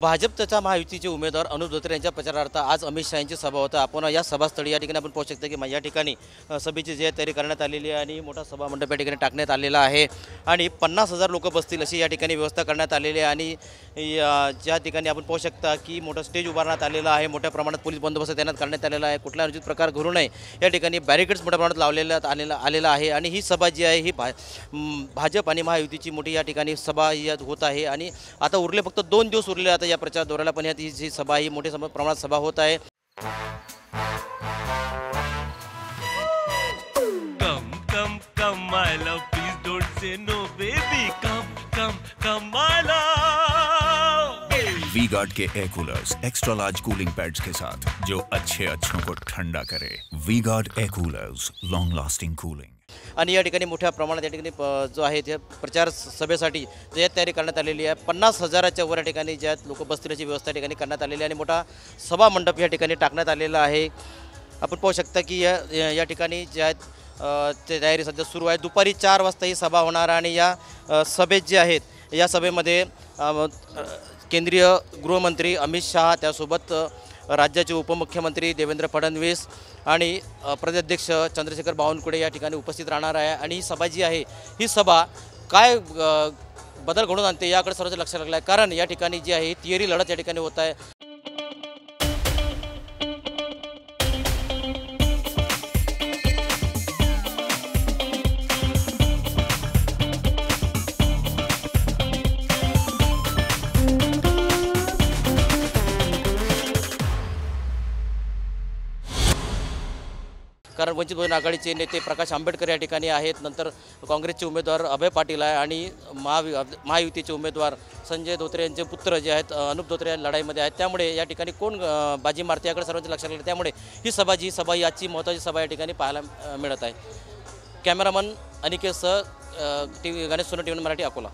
भाजपचा महायुतीचे उमेदवार अनुप धोत्रे यांच्या प्रचारार्थ आज अमित शहा यांची सभा होता। आपण या सभास्थळी या ठिकाणी आपण पाहू शकता की या ठिकाणी सभेची जी तयारी करण्यात आलेली आहे आणि मोठा सभा मंडप या ठिकाणी टाकण्यात आलेला आहे आणि 50,000 लोक बसतील अशी या ठिकाणी व्यवस्था करण्यात आलेली आहे आणि ज्या ठिकाणी आपण पाहू शकता की मोठा स्टेज उभारण्यात आलेला आहे, मोठ्या प्रमाणात पोलीस बंदोबस्त तैनात करण्यात आलेला आहे। कुठला अनुचित प्रकार घडू नये या ठिकाणी बॅरिकेड्स मोठ्या प्रमाणात आलेला आहे आणि ही सभा जी आहे ही भाजप आणि महायुतीची मोठी या ठिकाणी सभा होत आहे आणि आता उरले फक्त 2 दिवस उरले आता या प्रचार दौऱ्याला पण ही जी सभा ही मोठ्या प्रमाणात सभा होत आहे। Come, come, come, my love, please don't say no, baby. Come, come, come, my love. V Guard के air coolers extra large cooling pads के साथ जो अच्छों को ठंडा करे। V Guard air coolers, long lasting cooling. आणि या ठिकाणी मोठ्या प्रमाणात या ठिकाणी जो आहे त्या प्रचार सभेसाठी जी तयारी करण्यात आलेली आहे 50,000च्या वर या ठिकाणी ज्या लोक बसतील याची व्यवस्था ठिकाणी करण्यात आलेली आहे आणि मोठा सभा मंडप या ठिकाणी टाकण्यात आलेला आहे। आपण पाहू शकता की या ठिकाणी ज्या तयारी सध्या सुरू आहे। दुपारी 4 वाजता ही सभा होणार आणि या सभेत जे आहेत या सभेमध्ये केंद्रीय गृहमंत्री अमित शहा, त्यासोबत राज्याचे उपमुख्यमंत्री देवेंद्र फडणवीस आणि प्रदेशाध्यक्ष चंद्रशेखर बावनकुळे या ठिकाणी उपस्थित राहणार आहे आणि ही सभा जी आहे ही सभा काय बदल घडून आणते याकडे सर्वांचं लक्ष लागलं आहे, कारण या ठिकाणी जी आहे तिहेरी लढत या ठिकाणी होत आहे। कारण वंचित बहुजन आघाडीचे नेते प्रकाश आंबेडकर या ठिकाणी आहेत, नंतर काँग्रेसचे उमेदवार अभय पाटील आहे आणि महायुतीचे उमेदवार संजय धोत्रे यांचे पुत्र जे आहेत अनुप धोत्रे या लढाईमध्ये आहेत। त्यामुळे या ठिकाणी कोण बाजी मारते याकडे सर्वांचं लक्ष लागलं, त्यामुळे ही सभा ही आजची महत्त्वाची सभा या ठिकाणी पाहायला मिळत आहे। कॅमेरामन अनिकेतसह गणेश सोनटणे मराठी अकोला।